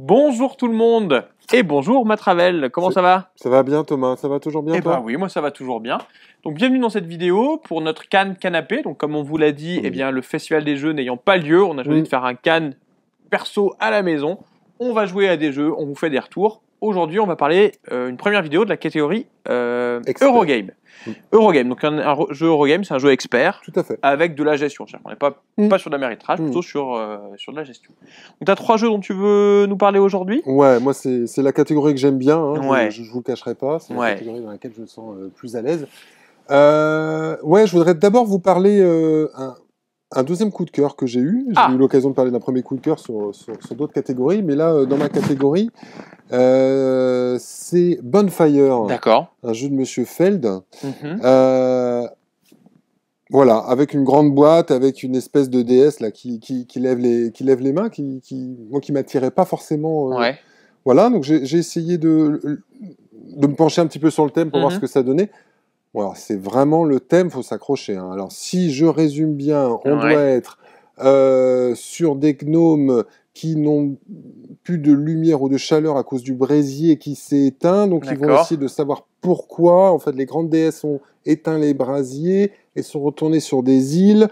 Bonjour tout le monde et bonjour Matravel, comment ça va? Ça va bien Thomas, ça va toujours bien Eh toi? ben oui, moi ça va toujours bien. Donc bienvenue dans cette vidéo pour notre Cannes canapé. Donc comme on vous l'a dit, eh bien le festival des jeux n'ayant pas lieu, on a choisi de faire un Cannes perso à la maison. On va jouer à des jeux, on vous fait des retours. Aujourd'hui, on va parler une première vidéo de la catégorie Eurogame. Eurogame, donc un jeu Eurogame, c'est un jeu expert. Tout à fait. Avec de la gestion. On n'est pas sur de l'améritrage, plutôt sur de la gestion. Donc tu as 3 jeux dont tu veux nous parler aujourd'hui? Ouais, moi c'est la catégorie que j'aime bien, hein, Ouais. je vous le cacherai pas, c'est la catégorie dans laquelle je me sens plus à l'aise. Ouais, je voudrais d'abord vous parler un deuxième coup de cœur que j'ai eu. J'ai eu l'occasion de parler d'un premier coup de cœur sur d'autres catégories, mais là, dans ma catégorie, c'est Bonfire. D'accord. Un jeu de Monsieur Feld. Voilà, avec une grande boîte, avec une espèce de déesse là qui lève les mains, moi qui m'attirait pas forcément. Ouais. Voilà, donc j'ai essayé de me pencher un petit peu sur le thème pour voir ce que ça donnait. Voilà, c'est vraiment le thème, faut s'accrocher. Hein. Alors si je résume bien, on doit être sur des gnomes qui n'ont plus de lumière ou de chaleur à cause du brasier qui s'est éteint, donc ils vont essayer de savoir pourquoi. En fait, les grandes déesses ont éteint les brasiers et sont retournées sur des îles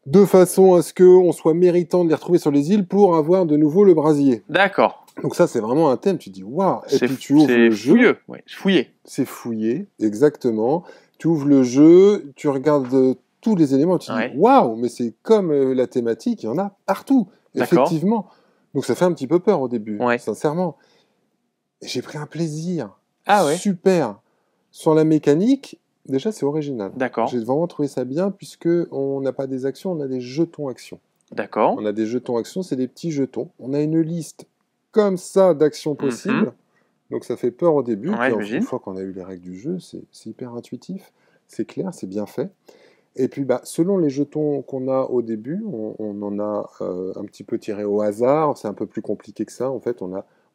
de façon à ce qu'on soit méritant de les retrouver sur les îles pour avoir de nouveau le brasier. D'accord. Donc ça, c'est vraiment un thème, tu dis waouh. Et puis tu ouvres le jeu. Fouilleux. Ouais, fouillé. C'est fouillé, exactement. Tu ouvres le jeu, tu regardes tous les éléments, tu dis waouh, mais c'est comme la thématique, il y en a partout. Effectivement. Donc ça fait un petit peu peur au début, sincèrement. Et j'ai pris un plaisir. Ah ouais. Super. Sur la mécanique, déjà c'est original. D'accord. J'ai vraiment trouvé ça bien puisque on n'a pas des actions, on a des jetons actions. D'accord. On a des jetons actions, c'est des petits jetons. On a une liste comme ça d'actions possibles. Donc ça fait peur au début. Puis une fois qu'on a eu les règles du jeu, c'est hyper intuitif, c'est clair, c'est bien fait. Et puis selon les jetons qu'on a au début, on en a un petit peu tiré au hasard. C'est un peu plus compliqué que ça. En fait,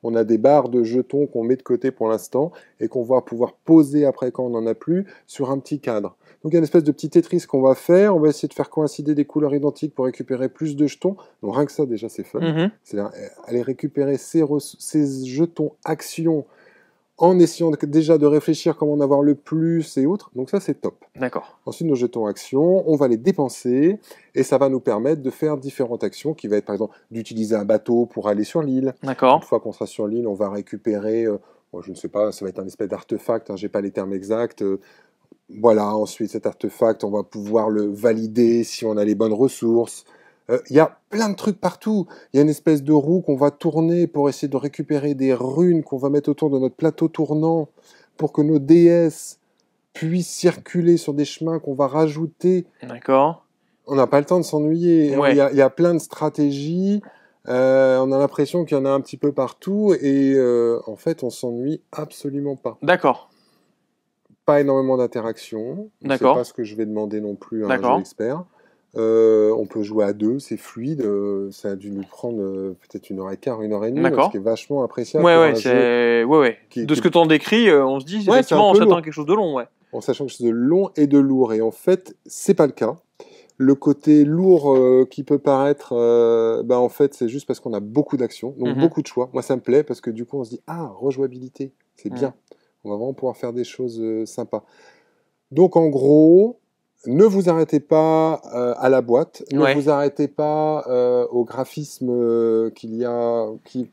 on a des barres de jetons qu'on met de côté pour l'instant et qu'on va pouvoir poser après quand on n'en a plus sur un petit cadre. Donc il y a une espèce de petit Tetris qu'on va faire. On va essayer de faire coïncider des couleurs identiques pour récupérer plus de jetons. Donc rien que ça, déjà, c'est fun. C'est aller récupérer ces jetons actions en essayant déjà de réfléchir comment en avoir le plus et autres. Donc ça, c'est top. D'accord. Ensuite, nos jetons actions, on va les dépenser et ça va nous permettre de faire différentes actions qui va être, par exemple, d'utiliser un bateau pour aller sur l'île. D'accord. Une fois qu'on sera sur l'île, on va récupérer, je ne sais pas, ça va être un espèce d'artefact, hein, j'ai pas les termes exacts. Voilà, ensuite, cet artefact, on va pouvoir le valider si on a les bonnes ressources. Il y a plein de trucs partout. Il y a une espèce de roue qu'on va tourner pour essayer de récupérer des runes qu'on va mettre autour de notre plateau tournant pour que nos déesses puissent circuler sur des chemins qu'on va rajouter. D'accord. On n'a pas le temps de s'ennuyer. Ouais. Il y a plein de stratégies. On a l'impression qu'il y en a un petit peu partout et en fait, on s'ennuie absolument pas. D'accord. Pas énormément d'interactions. D'accord. C'est pas ce que je vais demander non plus à un jeu expert. On peut jouer à deux, c'est fluide. Ça a dû nous prendre peut-être 1h15, 1h30, ce qui est vachement appréciable. De ce que tu en décris, on se dit effectivement, on s'attend à quelque chose de long. Ouais. En sachant que c'est de long et de lourd. Et en fait, c'est pas le cas. Le côté lourd qui peut paraître, en fait, c'est juste parce qu'on a beaucoup d'actions, donc beaucoup de choix. Moi, ça me plaît parce que du coup, on se dit rejouabilité, c'est bien. On va vraiment pouvoir faire des choses sympas. Donc, en gros, ne vous arrêtez pas à la boîte, ne vous arrêtez pas au graphisme qui est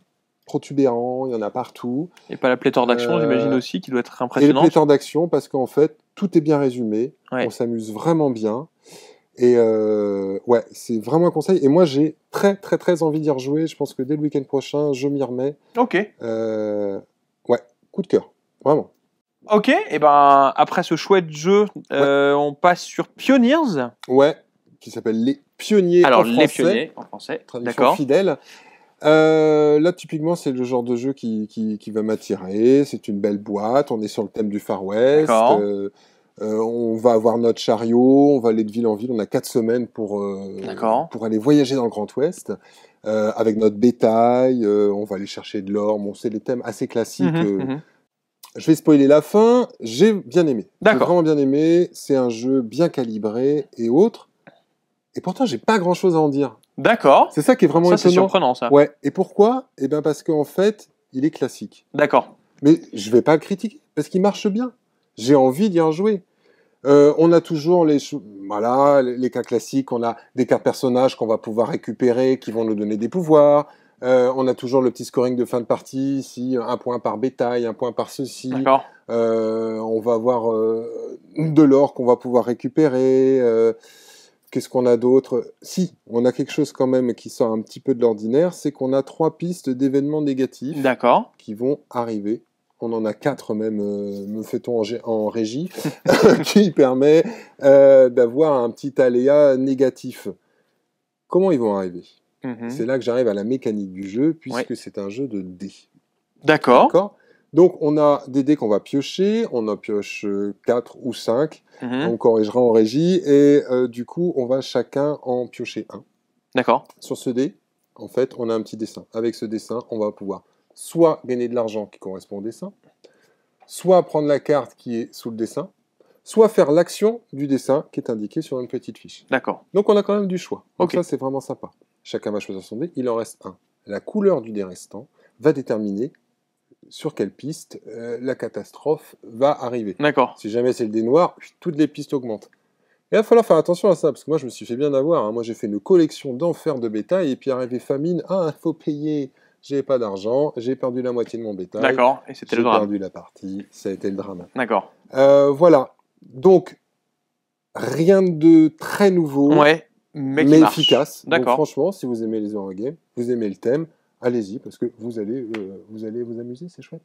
protubérant, il y en a partout. Et pas la pléthore d'actions, j'imagine aussi, qui doit être impressionnante. Et les pléthores d'actions, parce qu'en fait, tout est bien résumé, on s'amuse vraiment bien. Et c'est vraiment un conseil. Et moi, j'ai très, très, très envie d'y rejouer. Je pense que dès le week-end prochain, je m'y remets. Ok. Coup de cœur, vraiment. Ok, et ben après ce chouette jeu, on passe sur Pioneers. Ouais, qui s'appelle Les Pionniers Alors, en français. Les Pionniers en français, traduction fidèle. Là, typiquement, c'est le genre de jeu qui va m'attirer. C'est une belle boîte, on est sur le thème du Far West. On va avoir notre chariot, on va aller de ville en ville. On a 4 semaines pour aller voyager dans le Grand Ouest. Avec notre bétail, on va aller chercher de l'or. Bon, c'est des thèmes assez classiques. Je vais spoiler la fin. J'ai bien aimé. J'ai vraiment bien aimé. C'est un jeu bien calibré et autres. Et pourtant, j'ai pas grand-chose à en dire. D'accord. C'est ça qui est vraiment étonnant. Ça, c'est surprenant, ça. Ouais. Et pourquoi? Eh bien, parce qu'en fait, il est classique. D'accord. Mais je vais pas le critiquer, parce qu'il marche bien. J'ai envie d'y rejouer. On a toujours les cas classiques. On a des cartes personnages qu'on va pouvoir récupérer, qui vont nous donner des pouvoirs. On a toujours le petit scoring de fin de partie, si 1 point par bétail, 1 point par ceci. D'accord. On va avoir de l'or qu'on va pouvoir récupérer. Qu'est-ce qu'on a d'autre? Si, on a quelque chose quand même qui sort un petit peu de l'ordinaire, c'est qu'on a 3 pistes d'événements négatifs qui vont arriver. On en a 4 même, me fait-on en régie, qui permet d'avoir un petit aléa négatif. Comment ils vont arriver? C'est là que j'arrive à la mécanique du jeu, puisque c'est un jeu de dés. D'accord. Donc, on a des dés qu'on va piocher, on en pioche 4 ou 5, on corrigera en régie, et du coup, on va chacun en piocher un. D'accord. Sur ce dé, en fait, on a un petit dessin. Avec ce dessin, on va pouvoir soit gagner de l'argent qui correspond au dessin, soit prendre la carte qui est sous le dessin, soit faire l'action du dessin qui est indiqué sur une petite fiche. D'accord. Donc, on a quand même du choix. Donc ça, c'est vraiment sympa. Chacun va choisir son dé, il en reste un. La couleur du dé restant va déterminer sur quelle piste la catastrophe va arriver. D'accord. Si jamais c'est le dé noir, toutes les pistes augmentent. Et il va falloir faire attention à ça, parce que moi je me suis fait bien avoir. Moi j'ai fait une collection d'enfer de bétail, et puis arrivé famine, il faut payer, j'ai pas d'argent, j'ai perdu la moitié de mon bétail. D'accord, et c'était le drame. J'ai perdu la partie, ça a été le drame. D'accord. Voilà, donc rien de très nouveau, mais efficace. Donc franchement, si vous aimez les horror games, vous aimez le thème, allez-y, parce que vous allez vous amuser, c'est chouette.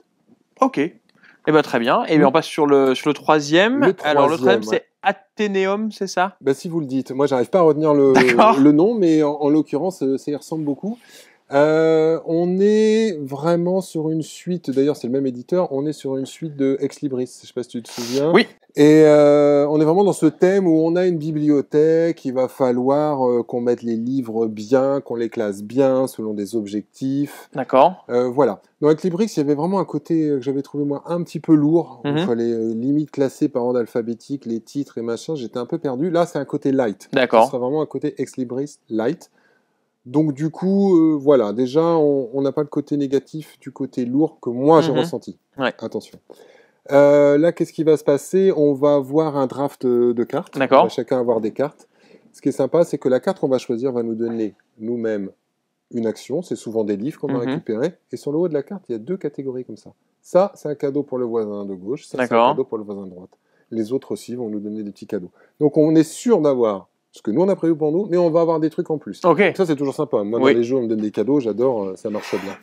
Ok, eh ben, très bien. Et bien on passe sur le troisième. Alors le troisième, c'est Athénéum, c'est ça? Si vous le dites. Moi, j'arrive pas à retenir le nom, mais en l'occurrence, ça y ressemble beaucoup. On est vraiment sur une suite, d'ailleurs c'est le même éditeur, on est sur une suite de Ex Libris, je sais pas si tu te souviens. Oui. Et on est vraiment dans ce thème où on a une bibliothèque, il va falloir qu'on mette les livres bien, qu'on les classe bien, selon des objectifs. D'accord. Voilà. Dans Ex Libris, il y avait vraiment un côté que j'avais trouvé moi un petit peu lourd, il fallait limite classer par ordre alphabétique les titres et machin, j'étais un peu perdu. Là c'est un côté light. D'accord. Ce sera vraiment un côté Ex Libris light. Donc du coup, voilà, déjà, on n'a pas le côté négatif du côté lourd que moi j'ai ressenti. Ouais. Attention. Là, qu'est-ce qui va se passer? On va avoir un draft de cartes. D'accord. On va chacun avoir des cartes. Ce qui est sympa, c'est que la carte qu'on va choisir va nous donner nous-mêmes une action. C'est souvent des livres qu'on va récupérer. Et sur le haut de la carte, il y a 2 catégories comme ça. Ça, c'est un cadeau pour le voisin de gauche. Ça, c'est un cadeau pour le voisin de droite. Les autres aussi vont nous donner des petits cadeaux. Donc on est sûr d'avoir ce que nous on a prévu pour nous, mais on va avoir des trucs en plus. Okay. Ça c'est toujours sympa. Moi dans les jeux on me donne des cadeaux, j'adore, ça marche bien.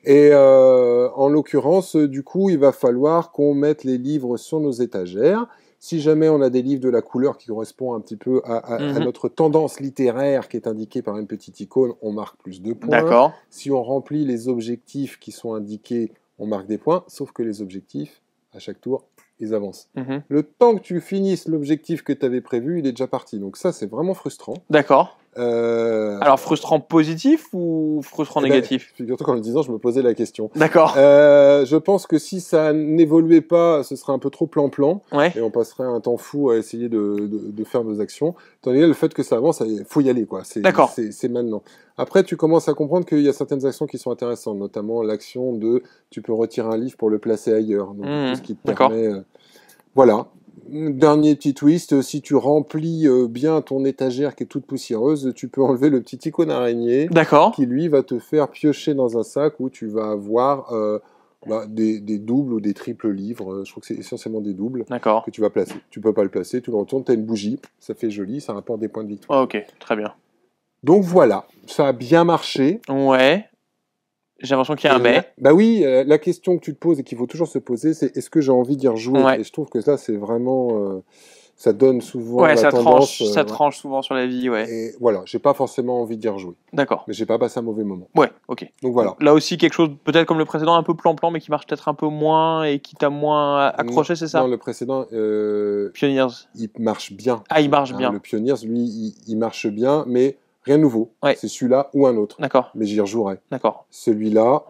Et en l'occurrence, du coup, il va falloir qu'on mette les livres sur nos étagères. Si jamais on a des livres de la couleur qui correspond un petit peu à notre tendance littéraire qui est indiquée par une petite icône, on marque plus de points. D'accord. Si on remplit les objectifs qui sont indiqués, on marque des points, sauf que les objectifs, à chaque tour, ils avancent. Le temps que tu finisses l'objectif que tu avais prévu, il est déjà parti. Donc ça, c'est vraiment frustrant. D'accord. Alors, frustrant positif ou frustrant négatif? Figure-toi qu'en le disant, je me posais la question. D'accord. Je pense que si ça n'évoluait pas, ce serait un peu trop plan-plan. Ouais. Et on passerait un temps fou à essayer de faire nos actions. Tandis que le fait que ça avance, il faut y aller, quoi. D'accord. C'est maintenant. Après, tu commences à comprendre qu'il y a certaines actions qui sont intéressantes, notamment l'action de tu peux retirer un livre pour le placer ailleurs. Donc, ce qui te permet... voilà. Dernier petit twist, si tu remplis bien ton étagère qui est toute poussiéreuse, tu peux enlever le petit icône araignée qui lui va te faire piocher dans un sac où tu vas avoir des doubles ou des triples livres. Je crois que c'est essentiellement des doubles que tu vas placer. Tu peux pas le placer, tu le retournes, tu as une bougie, ça fait joli, ça rapporte des points de victoire. Ok, très bien. Donc voilà, ça a bien marché. Ouais. J'ai l'impression qu'il y a un mais. Bah oui, la question que tu te poses et qu'il faut toujours se poser, c'est est-ce que j'ai envie d'y rejouer? Et je trouve que ça, c'est vraiment... ça donne souvent la tendance... ça tranche souvent sur la vie, Et voilà, j'ai pas forcément envie d'y rejouer. D'accord. Mais j'ai pas passé un mauvais moment. Ouais, ok. Donc voilà. Là aussi, quelque chose, peut-être comme le précédent, un peu plan-plan, mais qui marche peut-être un peu moins et qui t'a moins accroché, c'est ça? Non, le précédent... Pioneers. Il marche bien. Ah, il marche bien. Le Pioneers, lui, il marche bien, mais rien de nouveau. C'est celui-là ou un autre. D'accord. Mais j'y rejouerai. D'accord. Celui-là...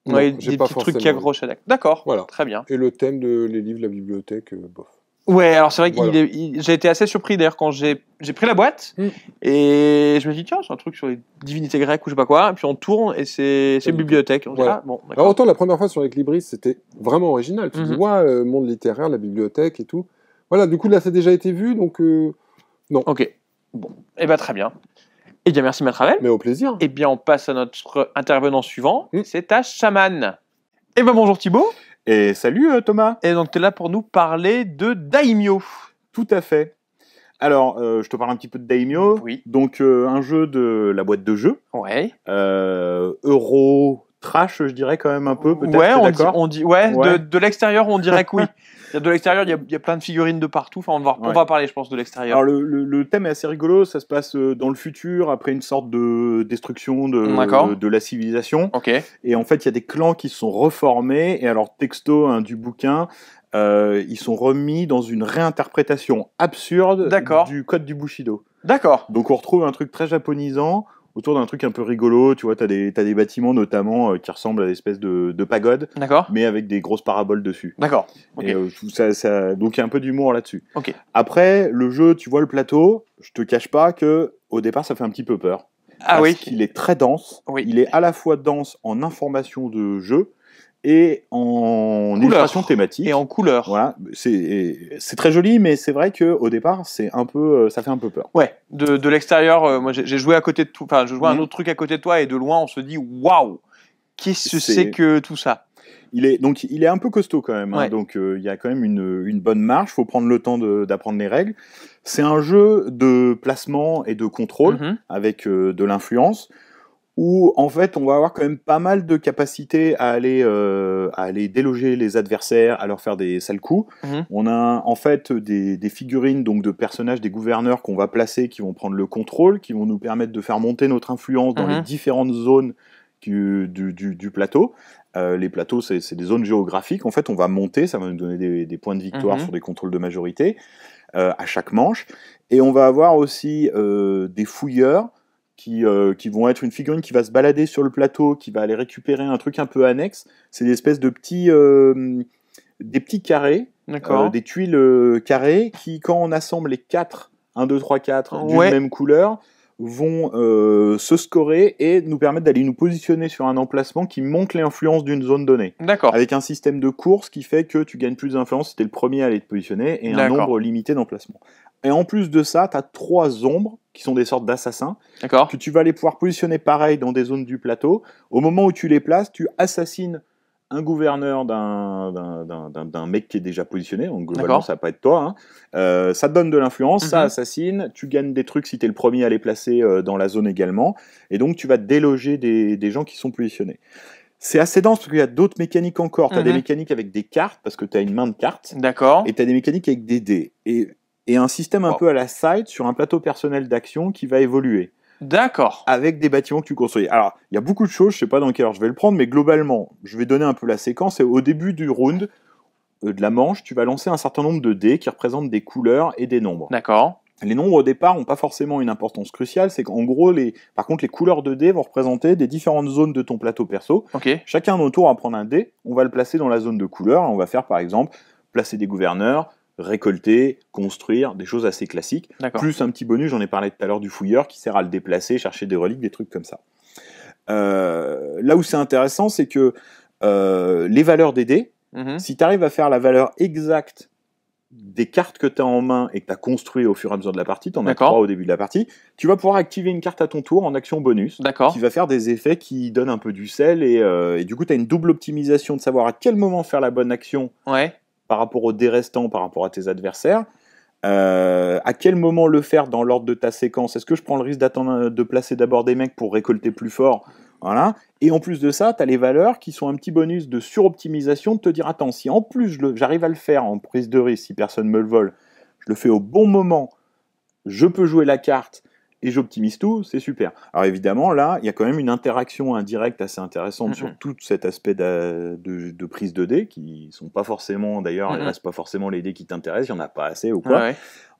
Oui, des petits trucs qui accrochent. D'accord, voilà. Très bien. Et le thème les livres de la bibliothèque, bof. Ouais, alors c'est vrai que j'ai été assez surpris d'ailleurs quand j'ai pris la boîte et je me dis tiens, c'est un truc sur les divinités grecques ou je sais pas quoi, et puis on tourne et c'est bibliothèque. Voilà. Bon, alors autant la première fois sur Equilibris, c'était vraiment original. Tu dis, monde littéraire, la bibliothèque et tout. Voilà, du coup là, ça a déjà été vu, donc non. Ok, bon, et bien très bien. Eh bien, merci Maître Ravel. Mais au plaisir. Eh bien, on passe à notre intervenant suivant, c'est ta chaman. Eh bien, bonjour Thibaut. Et salut Thomas. Et donc, tu es là pour nous parler de Daimyo. Tout à fait. Alors, je te parle un petit peu de Daimyo. Oui. Donc, un jeu de la boîte de jeu. Ouais. Euro trash, je dirais quand même un peu, peut-être. Ouais, on dit de l'extérieur, on dirait que oui. De l'extérieur, il y a plein de figurines de partout. Enfin, on va parler, je pense, de l'extérieur. Alors, le thème est assez rigolo. Ça se passe dans le futur, après une sorte de destruction de la civilisation. Ok. Et en fait, il y a des clans qui se sont reformés. Et alors, texto du bouquin, ils sont remis dans une réinterprétation absurde du code du Bushido. D'accord. Donc, on retrouve un truc très japonisant autour d'un truc un peu rigolo, tu vois, t'as des bâtiments notamment qui ressemblent à des espèces de pagodes, mais avec des grosses paraboles dessus. D'accord. Okay. Et tout ça, donc il y a un peu d'humour là-dessus. Okay. Après, le jeu, tu vois le plateau, je te cache pas que au départ, ça fait un petit peu peur. Parce qu'il est très dense. Oui. Il est à la fois dense en information de jeu et en illustration thématique. Et en couleur. Voilà, c'est très joli, mais c'est vrai qu'au départ, c'est un peu, ça fait un peu peur. Ouais, de l'extérieur, moi j'ai joué à côté de tout, enfin je jouais un autre truc à côté de toi et de loin on se dit waouh, qu'est-ce que c'est que tout ça? Il est un peu costaud quand même, hein, donc il y a quand même une bonne marge, faut prendre le temps d'apprendre les règles. C'est un jeu de placement et de contrôle avec de l'influence, où en fait on va avoir quand même pas mal de capacité à aller déloger les adversaires, à leur faire des sales coups. On a en fait des figurines donc de personnages, des gouverneurs qu'on va placer, qui vont prendre le contrôle, qui vont nous permettre de faire monter notre influence dans les différentes zones du plateau. Les plateaux, c'est des zones géographiques. En fait, on va monter, ça va nous donner des points de victoire sur des contrôles de majorité à chaque manche. Et on va avoir aussi des fouilleurs qui vont être une figurine qui va se balader sur le plateau, qui va aller récupérer un truc un peu annexe. C'est des espèces de des petits carrés, des tuiles carrées qui, quand on assemble les 4, 1, 2, 3, 4 d'une même couleur, vont se scorer et nous permettre d'aller nous positionner sur un emplacement qui monte l'influence d'une zone donnée. D'accord. Avec un système de course qui fait que tu gagnes plus d'influence si tu es le premier à aller te positionner et un nombre limité d'emplacements. Et en plus de ça, tu as 3 ombres qui sont des sortes d'assassins que tu vas aller pouvoir positionner pareil dans des zones du plateau. Au moment où tu les places, tu assassines un gouverneur d'un mec qui est déjà positionné, donc globalement ça va pas être toi, hein. Ça te donne de l'influence, ça assassine, tu gagnes des trucs si tu es le premier à les placer dans la zone également, et donc tu vas déloger des gens qui sont positionnés. C'est assez dense parce qu'il y a d'autres mécaniques encore. Tu as des mécaniques avec des cartes, parce que tu as une main de cartes, et tu as des mécaniques avec des dés, et un système un peu à la side sur un plateau personnel d'action qui va évoluer. D'accord. Avec des bâtiments que tu construis. Alors, il y a beaucoup de choses, je sais pas dans quelle heure je vais le prendre, mais globalement, je vais donner un peu la séquence. Et au début du round, de la manche, tu vas lancer un certain nombre de dés qui représentent des couleurs et des nombres. D'accord. Les nombres au départ n'ont pas forcément une importance cruciale, c'est qu'en gros, par contre, les couleurs de dés vont représenter des différentes zones de ton plateau perso. Chacun de nos tours va prendre un dé, on va le placer dans la zone de couleurs, on va faire par exemple placer des gouverneurs, récolter, construire, des choses assez classiques. Plus un petit bonus, j'en ai parlé tout à l'heure du fouilleur qui sert à le déplacer, chercher des reliques, des trucs comme ça. Là où c'est intéressant, c'est que les valeurs des dés, si tu arrives à faire la valeur exacte des cartes que tu as en main et que tu as construit au fur et à mesure de la partie, tu en as 3 au début de la partie, tu vas pouvoir activer une carte à ton tour en action bonus, qui va faire des effets qui donnent un peu du sel, et du coup tu as une double optimisation de savoir à quel moment faire la bonne action par rapport aux dés restants, par rapport à tes adversaires, à quel moment le faire dans l'ordre de ta séquence. Est-ce que je prends le risque d'attendre de placer d'abord des mecs pour récolter plus fort Voilà. Et en plus de ça, tu as les valeurs qui sont un petit bonus de suroptimisation, de te dire, attends, si en plus j'arrive à le faire en prise de risque, si personne me le vole, je le fais au bon moment, je peux jouer la carte et j'optimise tout, c'est super. Alors évidemment, là, il y a quand même une interaction indirecte assez intéressante sur tout cet aspect de prise de dés, qui sont pas forcément, d'ailleurs, il reste pas forcément les dés qui t'intéressent, il n'y en a pas assez ou quoi. Ouais.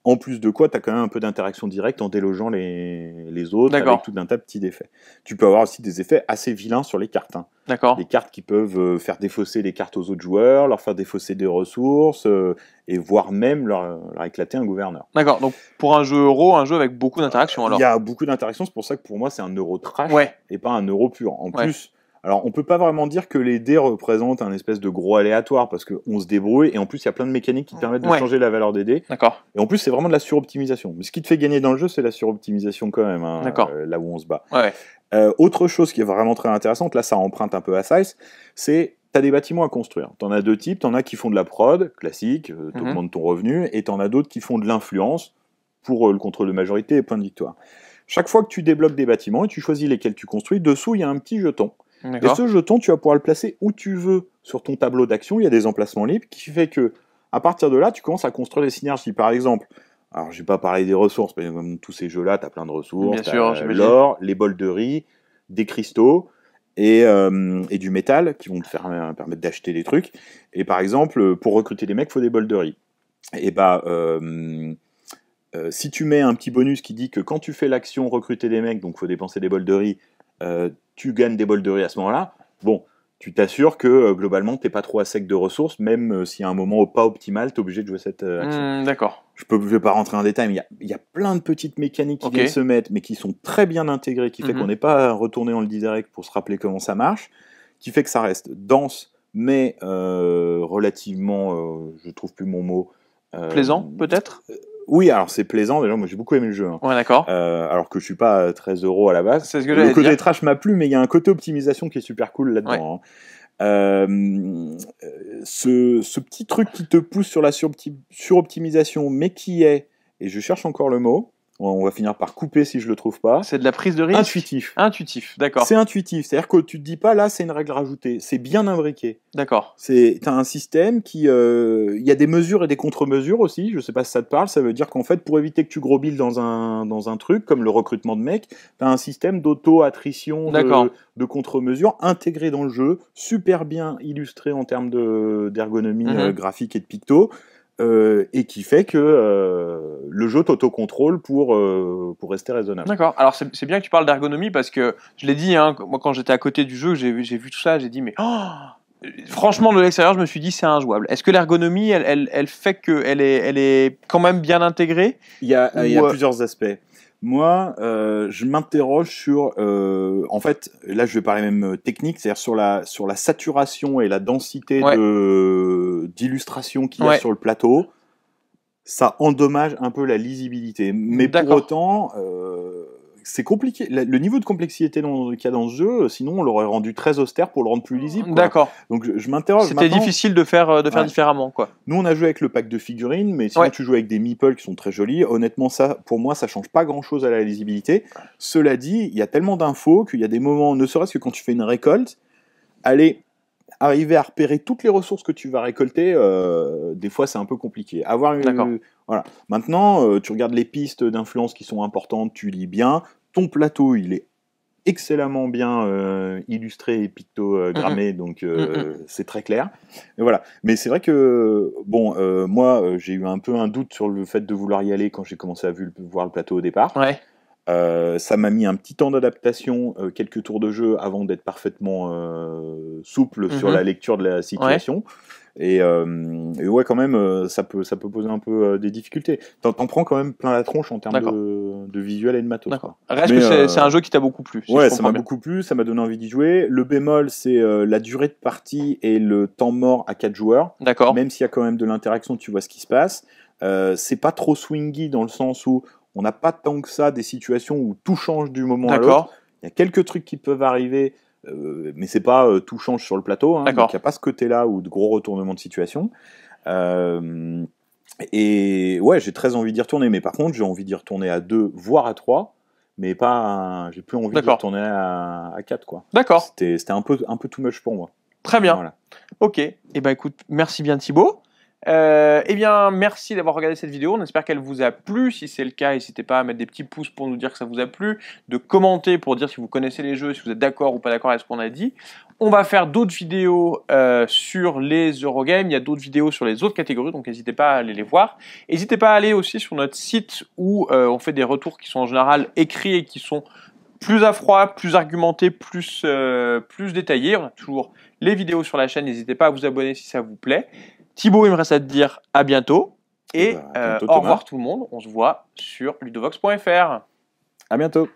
En plus de quoi, tu as quand même un peu d'interaction directe en délogeant les autres avec tout un tas de petits effets. Tu peux avoir aussi des effets assez vilains sur les cartes. Hein. Des cartes qui peuvent faire défausser les cartes aux autres joueurs, leur faire défausser des ressources, et voire même leur éclater un gouverneur. D'accord, donc pour un jeu euro, un jeu avec beaucoup d'interactions alors. Il y a beaucoup d'interactions, c'est pour ça que pour moi c'est un euro trash et pas un euro pur. En plus, alors on peut pas vraiment dire que les dés représentent un espèce de gros aléatoire, parce qu'on se débrouille, et en plus il y a plein de mécaniques qui permettent de changer la valeur des dés. D'accord. Et en plus c'est vraiment de la suroptimisation. Mais ce qui te fait gagner dans le jeu, c'est la suroptimisation quand même, hein, là où on se bat. Autre chose qui est vraiment très intéressante, là ça emprunte un peu à Size, c'est tu as des bâtiments à construire. Tu en as deux types, tu en as qui font de la prod, classique, tu augmentes ton revenu, et tu en as d'autres qui font de l'influence pour le contrôle de majorité et points de victoire. Chaque fois que tu débloques des bâtiments et tu choisis lesquels tu construis, dessous il y a un petit jeton. Et ce jeton, tu vas pouvoir le placer où tu veux sur ton tableau d'action, il y a des emplacements libres, qui fait que à partir de là, tu commences à construire des synergies. Par exemple, alors je vais pas parler des ressources, mais comme tous ces jeux-là, tu as plein de ressources, tu as l'or, les bols de riz, des cristaux, et du métal qui vont te permettre d'acheter des trucs. Et par exemple, pour recruter des mecs, il faut des bols de riz. Et si tu mets un petit bonus qui dit que quand tu fais l'action recruter des mecs, donc il faut dépenser des bols de riz, tu gagnes des bols de riz à ce moment-là, bon, tu t'assures que globalement t'es pas trop à sec de ressources, même si à un moment pas optimal, t'es obligé de jouer cette action. D'accord. Je vais pas rentrer en détail, mais il y a plein de petites mécaniques qui viennent se mettre, mais qui sont très bien intégrées, qui fait qu'on n'est pas retourné en le direct pour se rappeler comment ça marche, qui fait que ça reste dense, mais relativement, je trouve plus mon mot. Plaisant, peut-être. Oui, alors c'est plaisant, déjà moi j'ai beaucoup aimé le jeu. Hein. Ouais, d'accord. Alors que je suis pas 13 € à la base. C'est ce que le côté trash m'a plu, mais il y a un côté optimisation qui est super cool là-dedans. Hein. Ce petit truc qui te pousse sur la suroptimisation, mais qui est, et je cherche encore le mot, on va finir par couper si je le trouve pas. C'est de la prise de risque. Intuitif, d'accord. C'est intuitif, c'est-à-dire que tu te dis pas là c'est une règle rajoutée, c'est bien imbriqué. D'accord. T'as un système qui, il y a des mesures et des contre-mesures aussi. Je sais pas si ça te parle. Ça veut dire qu'en fait, pour éviter que tu gros billes dans un truc comme le recrutement de mecs, t'as un système d'auto-attrition de contre-mesures intégré dans le jeu, super bien illustré en termes d'ergonomie graphique et de picto. Et qui fait que le jeu t'auto-contrôle pour rester raisonnable. D'accord. Alors c'est bien que tu parles d'ergonomie, parce que je l'ai dit, hein, moi quand j'étais à côté du jeu, j'ai vu tout ça, j'ai dit mais franchement de l'extérieur je me suis dit c'est injouable. Est-ce que l'ergonomie elle fait qu'elle est quand même bien intégrée? Il y a plusieurs aspects. Moi, je m'interroge sur, en fait, là je vais parler même technique, c'est-à-dire sur la saturation et la densité d'illustration qu'il y a sur le plateau. Ça endommage un peu la lisibilité. Mais pour autant, c'est compliqué. Le niveau de complexité qu'il y a dans ce jeu, sinon on l'aurait rendu très austère pour le rendre plus lisible. Quoi. D'accord. Donc je m'interroge. C'était difficile de faire différemment, quoi. Nous on a joué avec le pack de figurines, mais sinon tu joues avec des meeples qui sont très jolis. Honnêtement, ça, pour moi, ça change pas grand-chose à la lisibilité. Cela dit, il y a tellement d'infos qu'il y a des moments, ne serait-ce que quand tu fais une récolte, arriver à repérer toutes les ressources que tu vas récolter, des fois c'est un peu compliqué. Voilà. Maintenant, tu regardes les pistes d'influence qui sont importantes, tu lis bien. Ton plateau, il est excellemment bien illustré et pictogrammé, donc c'est très clair. Et voilà. Mais c'est vrai que, moi, j'ai eu un peu un doute sur le fait de vouloir y aller quand j'ai commencé à voir le plateau au départ. Ouais. Ça m'a mis un petit temps d'adaptation, quelques tours de jeu avant d'être parfaitement souple sur la lecture de la situation. Et ouais, quand même, ça peut poser un peu des difficultés. T'en prends quand même plein la tronche en termes de visuel et de matos. Reste que c'est un jeu qui t'a beaucoup plu. Ouais, ça m'a beaucoup plu, ça m'a donné envie d'y jouer. Le bémol, c'est la durée de partie et le temps mort à 4 joueurs. D'accord. Même s'il y a quand même de l'interaction, tu vois ce qui se passe. C'est pas trop swingy dans le sens où on n'a pas tant que ça des situations où tout change du moment à l'autre. Il y a quelques trucs qui peuvent arriver, mais c'est pas tout change sur le plateau. Hein, donc il n'y a pas ce côté-là ou de gros retournements de situation. Et ouais, j'ai très envie d'y retourner, mais par contre, j'ai envie d'y retourner à 2, voire à 3. mais pas. J'ai plus envie de retourner à 4, quoi. D'accord. C'était un peu too much pour moi. Très bien. Voilà. Ok. Eh ben écoute, merci bien Thibaut. Eh bien, merci d'avoir regardé cette vidéo. On espère qu'elle vous a plu. Si c'est le cas, n'hésitez pas à mettre des petits pouces pour nous dire que ça vous a plu, de commenter pour dire si vous connaissez les jeux, si vous êtes d'accord ou pas d'accord avec ce qu'on a dit. On va faire d'autres vidéos sur les Eurogames. Il y a d'autres vidéos sur les autres catégories, donc n'hésitez pas à aller les voir. N'hésitez pas à aller aussi sur notre site où on fait des retours qui sont en général écrits et qui sont plus à froid, plus argumentés, plus détaillés. On a toujours les vidéos sur la chaîne. N'hésitez pas à vous abonner si ça vous plaît. Thibaut, il me reste à te dire à bientôt. Et bientôt, au revoir tout le monde. On se voit sur ludovox.fr. À bientôt.